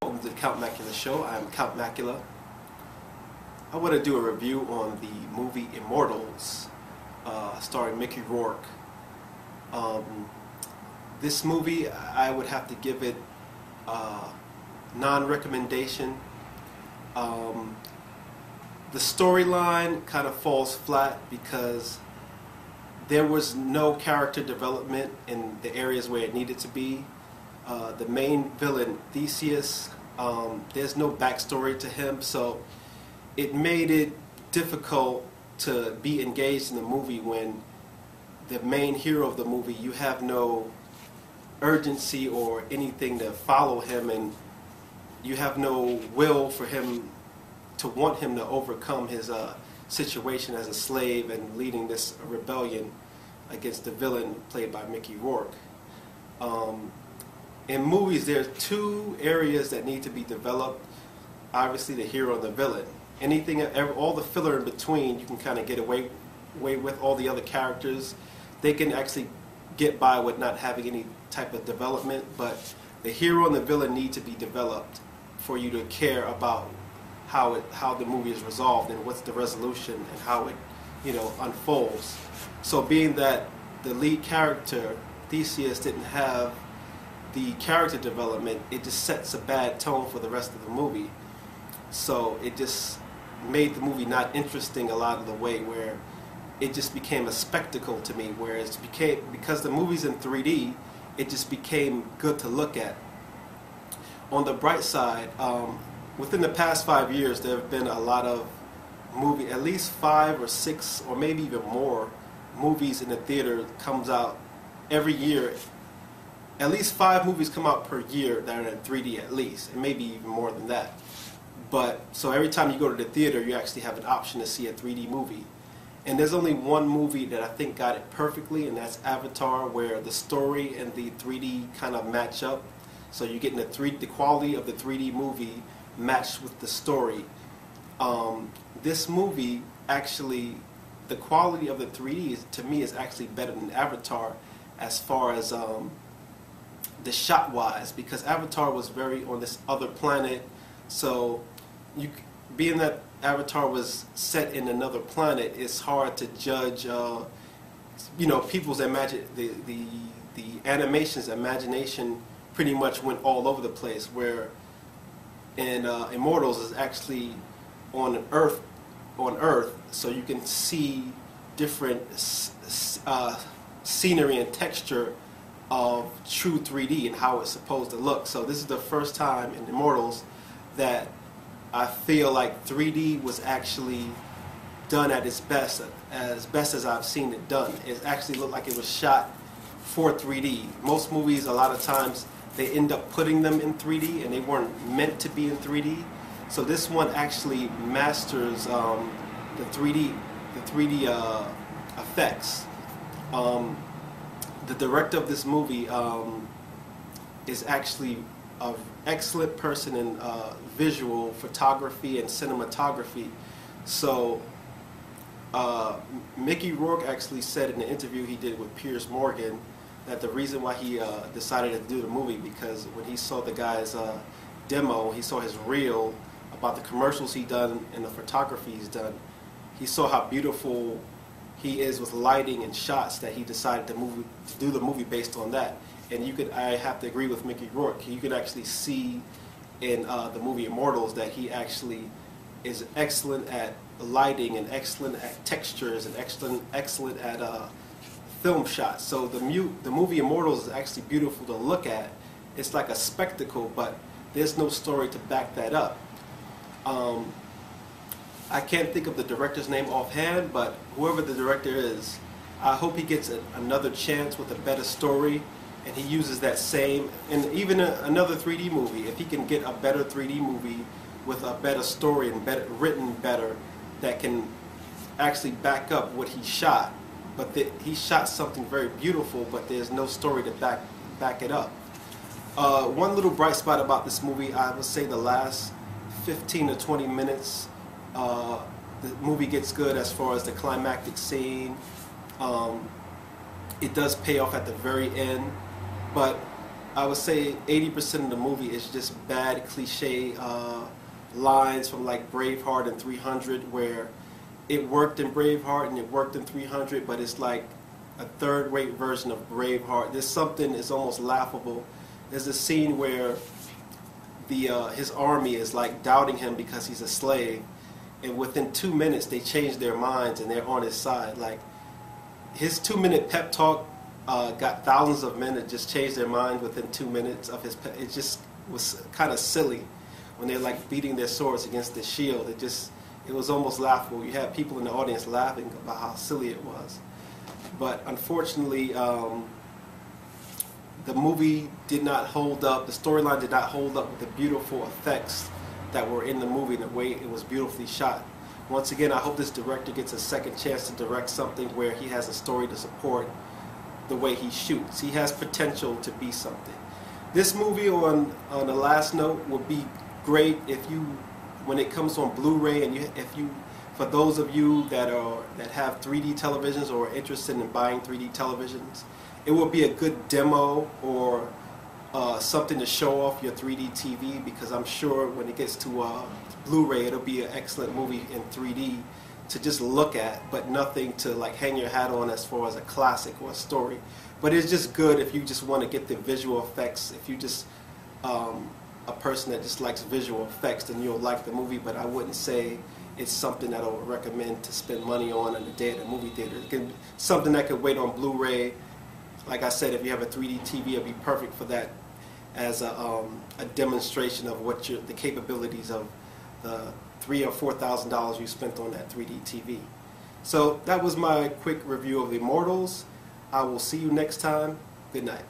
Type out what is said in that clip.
Welcome to the Count Mackular Show. I'm Count Mackular. I want to do a review on the movie Immortals, starring Mickey Rourke. This movie, I would have to give it non-recommendation. The storyline kind of falls flat because there was no character development in the areas where it needed to be. The main villain, Theseus, there's no backstory to him, so it made it difficult to be engaged in the movie when the main hero of the movie, you have no urgency or anything to follow him, and you have no will for him to want him to overcome his situation as a slave and leading this rebellion against the villain played by Mickey Rourke. In movies, there are two areas that need to be developed. Obviously, the hero and the villain. All the filler in between, you can kind of get away with. All the other characters, they can actually get by with not having any type of development. But the hero and the villain need to be developed for you to care about how the movie is resolved and what's the resolution and how it unfolds. So, being that the lead character Theseus didn't have the character development, it just sets a bad tone for the rest of the movie. So it just made the movie not interesting a lot of the way, where it just became a spectacle to me, whereas because the movie's in 3D, it just became good to look at. On the bright side, within the past 5 years, there have been a lot of movies, at least 5 or 6 or maybe even more movies in the theater comes out every year. At least 5 movies come out per year that are in 3D at least, and maybe even more than that. But so every time you go to the theater, you actually have an option to see a 3D movie. And there's only one movie that I think got it perfectly, and that's Avatar, where the story and the 3D kind of match up. So you're getting the quality of the 3D movie matched with the story. This movie, actually, the quality of the 3D to me is actually better than Avatar as far as the shot wise, because Avatar was very on this other planet, so being that Avatar was set in another planet, it's hard to judge people's the animation's imagination pretty much went all over the place, where in Immortals is actually on Earth, so you can see different scenery and texture of true 3D and how it's supposed to look. So this is the first time in Immortals that I feel like 3D was actually done at its best as I've seen it done. It actually looked like it was shot for 3D. Most movies, a lot of times, they end up putting them in 3D and they weren't meant to be in 3D. So this one actually masters the 3D effects. The director of this movie is actually an excellent person in visual photography and cinematography. So Mickey Rourke actually said in the interview he did with Piers Morgan that the reason why he decided to do the movie, because when he saw the guy's demo, he saw his reel about the commercials he done and the photography he's done, he saw how beautiful he is with lighting and shots, that he decided to do the movie based on that. And I have to agree with Mickey Rourke. You could actually see in the movie Immortals that he actually is excellent at lighting and excellent at textures and excellent at film shots. So the movie Immortals is actually beautiful to look at. It's like a spectacle, but there's no story to back that up. I can't think of the director's name offhand, but whoever the director is, I hope he gets another chance with a better story, and he uses that same, and even another 3D movie, if he can get a better 3D movie with a better story and written better, that can actually back up what he shot. But he shot something very beautiful, but there's no story to back it up. One little bright spot about this movie, I would say the last 15 to 20 minutes, the movie gets good as far as the climactic scene. It does pay off at the very end, but I would say 80% of the movie is just bad cliche lines from like Braveheart and 300, where it worked in Braveheart and it worked in 300, but it's like a third-rate version of Braveheart. There's something that's almost laughable. There's a scene where his army is like doubting him because he's a slave, and within 2 minutes they change their minds and they're on his side. Like, his 2-minute pep talk got thousands of men that just changed their mind within 2 minutes of his pep. It just was kind of silly when they're like beating their swords against the shield. It was almost laughable. You had people in the audience laughing about how silly it was. But unfortunately, the movie did not hold up. The storyline did not hold up with the beautiful effects that were in the movie and the way it was beautifully shot. Once again, I hope this director gets a second chance to direct something where he has a story to support the way he shoots. He has potential to be something. This movie, on the last note, would be great when it comes on Blu-ray, and for those of you that have 3D televisions or are interested in buying 3D televisions, it would be a good demo or something to show off your 3D TV, because I'm sure when it gets to Blu-ray, it'll be an excellent movie in 3D to just look at, but nothing to like hang your hat on as far as a classic or a story. But it's just good if you just want to get the visual effects. If you just a person that just likes visual effects, then you'll like the movie. But I wouldn't say it's something that I would recommend to spend money on the day at the movie theater. It can something that could wait on Blu-ray. Like I said, if you have a 3D TV, it'd be perfect for that as a demonstration of the capabilities of the $3,000 or $4,000 you spent on that 3D TV. So that was my quick review of Immortals. I will see you next time. Good night.